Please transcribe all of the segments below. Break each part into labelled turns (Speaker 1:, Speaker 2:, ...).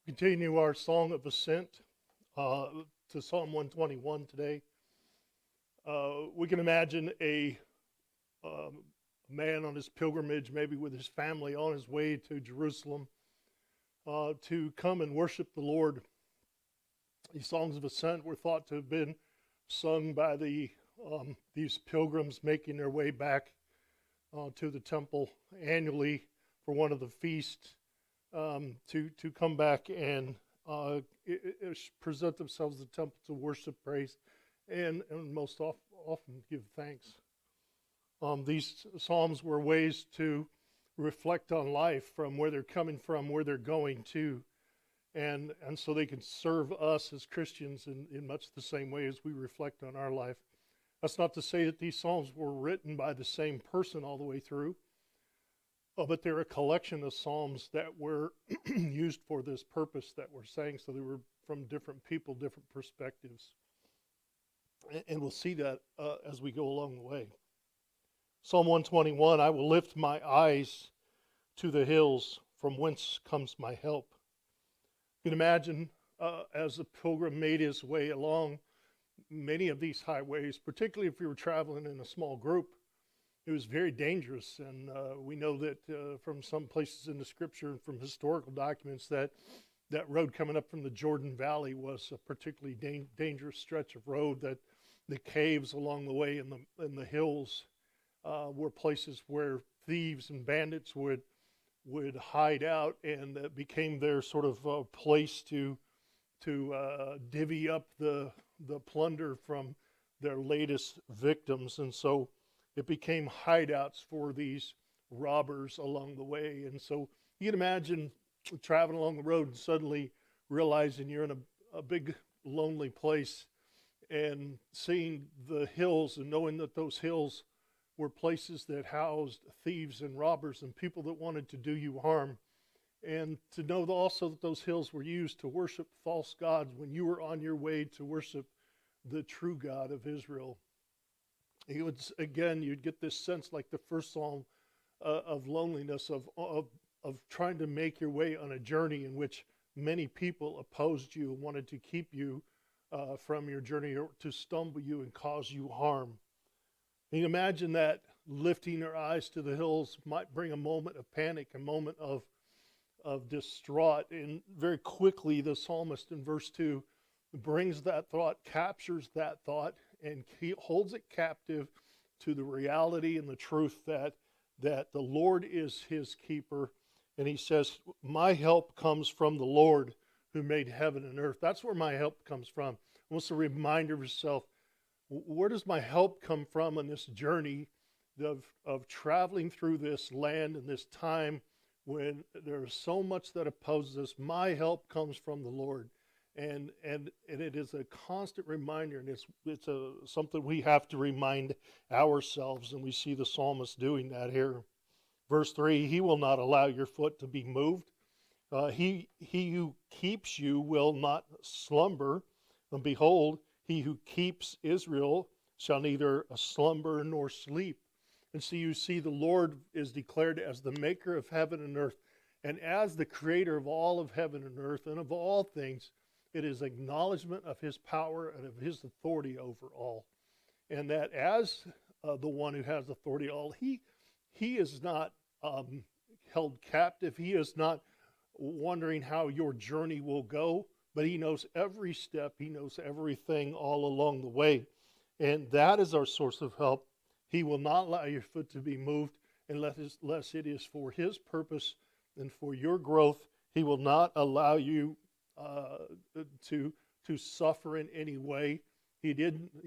Speaker 1: Continue our song of ascent to Psalm 121 today. We can imagine a man on his pilgrimage, maybe with his family, on his way to Jerusalem to come and worship the Lord. These songs of ascent were thought to have been sung by these pilgrims making their way back to the temple annually for one of the feasts. To come back and present themselves to the temple to worship, praise, and most often give thanks. These psalms were ways to reflect on life from where they're coming from, where they're going to, and so they can serve us as Christians in much the same way as we reflect on our life. That's not to say that these psalms were written by the same person all the way through. But they're a collection of psalms that were used for this purpose that we're saying, so they were from different people, different perspectives. And we'll see that as we go along the way. Psalm 121, I will lift my eyes to the hills, from whence comes my help. You can imagine as the pilgrim made his way along many of these highways, particularly if you were traveling in a small group, it was very dangerous, and we know that from some places in the Scripture and from historical documents that road coming up from the Jordan Valley was a particularly dangerous stretch of road. That the caves along the way in the hills were places where thieves and bandits would hide out, and it became their sort of place to divvy up the plunder from their latest victims, and so it became hideouts for these robbers along the way. And so you can imagine traveling along the road and suddenly realizing you're in a big lonely place and seeing the hills and knowing that those hills were places that housed thieves and robbers and people that wanted to do you harm. And to know also that those hills were used to worship false gods when you were on your way to worship the true God of Israel. It was, again, you'd get this sense like the first psalm of loneliness, of trying to make your way on a journey in which many people opposed you and wanted to keep you from your journey, or to stumble you and cause you harm. And you imagine that lifting our eyes to the hills might bring a moment of panic, a moment of distraught. And very quickly the psalmist in verse 2 brings that thought, captures that thought, and he holds it captive to the reality and the truth that the Lord is his keeper. And he says, my help comes from the Lord who made heaven and earth. That's where my help comes from. Almost a reminder of yourself, where does my help come from on this journey of traveling through this land and this time when there's so much that opposes us? My help comes from the Lord. And it is a constant reminder, and it's something we have to remind ourselves, and we see the psalmist doing that here. Verse 3, he will not allow your foot to be moved. He who keeps you will not slumber. And behold, he who keeps Israel shall neither slumber nor sleep. And so you see the Lord is declared as the maker of heaven and earth, and as the creator of all of heaven and earth and of all things. It is acknowledgement of his power and of his authority over all. And that as the one who has authority all, he is not held captive. He is not wondering how your journey will go, but he knows every step. He knows everything all along the way. And that is our source of help. He will not allow your foot to be moved unless it is for his purpose and for your growth. He will not allow you to suffer in any way. He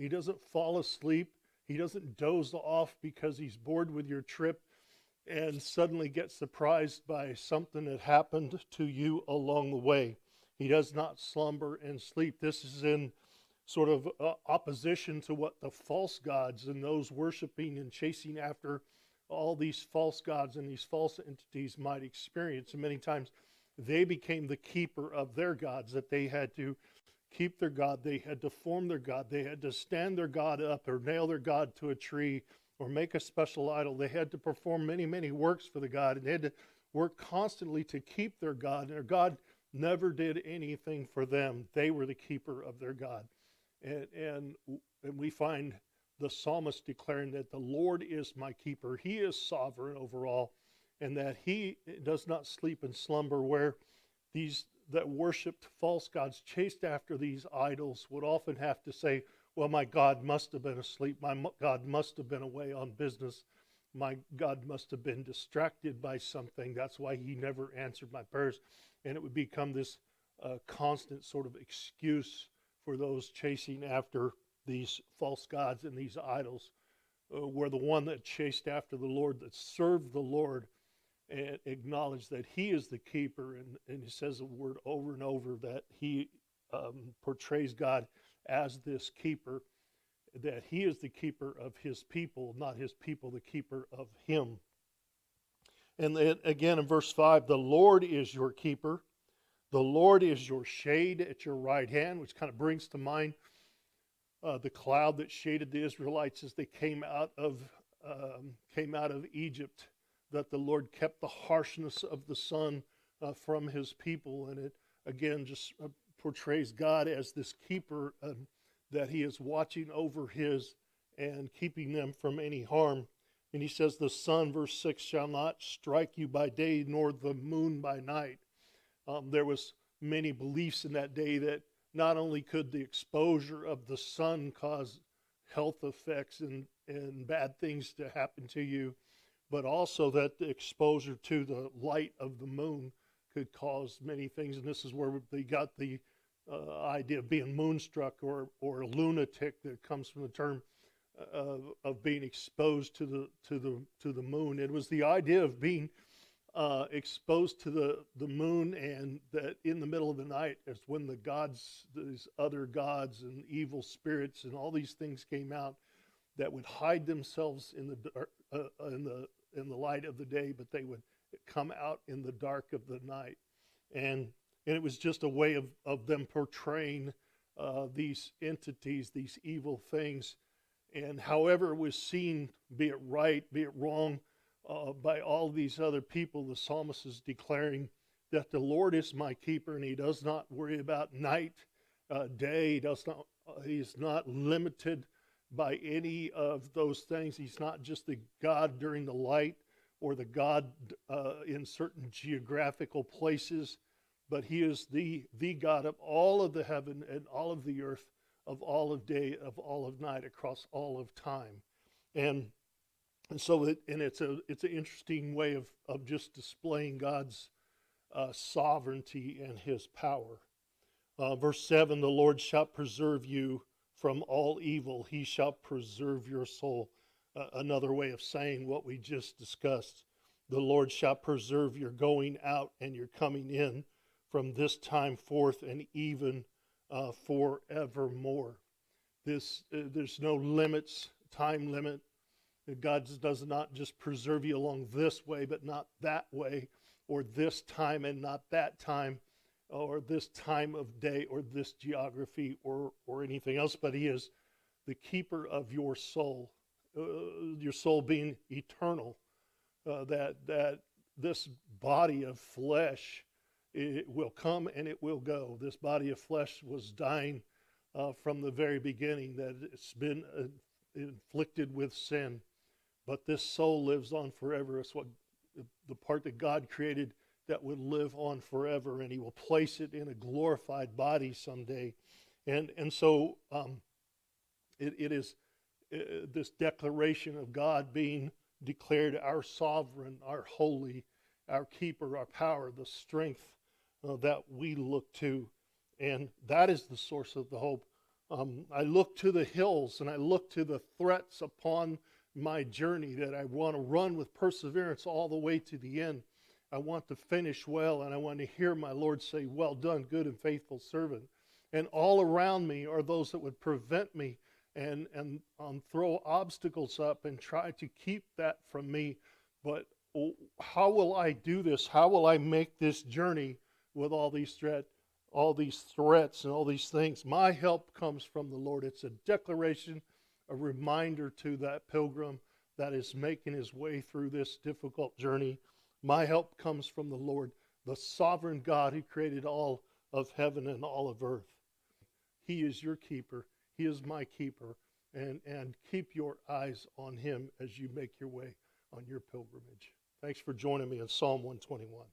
Speaker 1: doesn't fall asleep. He doesn't doze off because he's bored with your trip and suddenly get surprised by something that happened to you along the way. He does not slumber and sleep. This is in sort of opposition to what the false gods and those worshiping and chasing after all these false gods and these false entities might experience. And many times they became the keeper of their gods, that they had to keep their God, they had to form their God, they had to stand their God up or nail their God to a tree or make a special idol. They had to perform many, many works for the God, and they had to work constantly to keep their God. And their God never did anything for them. They were the keeper of their God. And we find the psalmist declaring that the Lord is my keeper. He is sovereign over all, and that he does not sleep in slumber, where these that worshiped false gods, chased after these idols, would often have to say, well, my God must have been asleep. My God must have been away on business. My God must have been distracted by something. That's why he never answered my prayers. And it would become this constant sort of excuse for those chasing after these false gods and these idols, where the one that chased after the Lord, that served the Lord, and acknowledged that he is the keeper. And he says the word over and over, that he portrays God as this keeper, that he is the keeper of his people, not his people the keeper of him. And then again in verse 5, the Lord is your keeper. The Lord is your shade at your right hand, which kind of brings to mind the cloud that shaded the Israelites as they came out of Egypt, that the Lord kept the harshness of the sun from his people. And it again just portrays God as this keeper, that he is watching over his and keeping them from any harm. And he says, the sun, verse 6, shall not strike you by day, nor the moon by night. There was many beliefs in that day that not only could the exposure of the sun cause health effects and bad things to happen to you, but also that the exposure to the light of the moon could cause many things. And this is where they got the idea of being moonstruck or a lunatic, that comes from the term of being exposed to the moon. It was the idea of being exposed to the moon, and that in the middle of the night is when the gods, these other gods and evil spirits and all these things came out that would hide themselves in the light of the day, but they would come out in the dark of the night. And it was just a way of them portraying these entities, these evil things. And however it was seen, be it right, be it wrong, by all these other people, the psalmist is declaring that the Lord is my keeper, and he does not worry about night, day. He's not limited by any of those things. He's not just the God during the light, or the God in certain geographical places, but he is the God of all of the heaven and all of the earth, of all of day, of all of night, across all of time. And so it's an interesting way of just displaying God's sovereignty and his power. Verse 7, the Lord shall preserve you from all evil. He shall preserve your soul. Another way of saying what we just discussed. The Lord shall preserve your going out and your coming in from this time forth and even forevermore. There's no limits, time limit. God does not just preserve you along this way, but not that way, or this time and not that time, or this time of day, or this geography, or anything else. But he is the keeper of your soul being eternal. That this body of flesh, it will come and it will go. This body of flesh was dying from the very beginning, that it's been inflicted with sin. But this soul lives on forever. It's what the part that God created that would live on forever, and he will place it in a glorified body someday. And so it is this declaration of God being declared our sovereign, our holy, our keeper, our power, the strength that we look to. And that is the source of the hope. I look to the hills, and I look to the threats upon my journey, that I want to run with perseverance all the way to the end. I want to finish well, and I want to hear my Lord say, well done, good and faithful servant. And all around me are those that would prevent me and throw obstacles up and try to keep that from me. But how will I do this? How will I make this journey with all these threats and all these things? My help comes from the Lord. It's a declaration, a reminder to that pilgrim that is making his way through this difficult journey. My help comes from the Lord. the sovereign God who created all of heaven and all of earth. He is your keeper. He is my keeper. And keep your eyes on him as you make your way on your pilgrimage. Thanks for joining me in Psalm 121.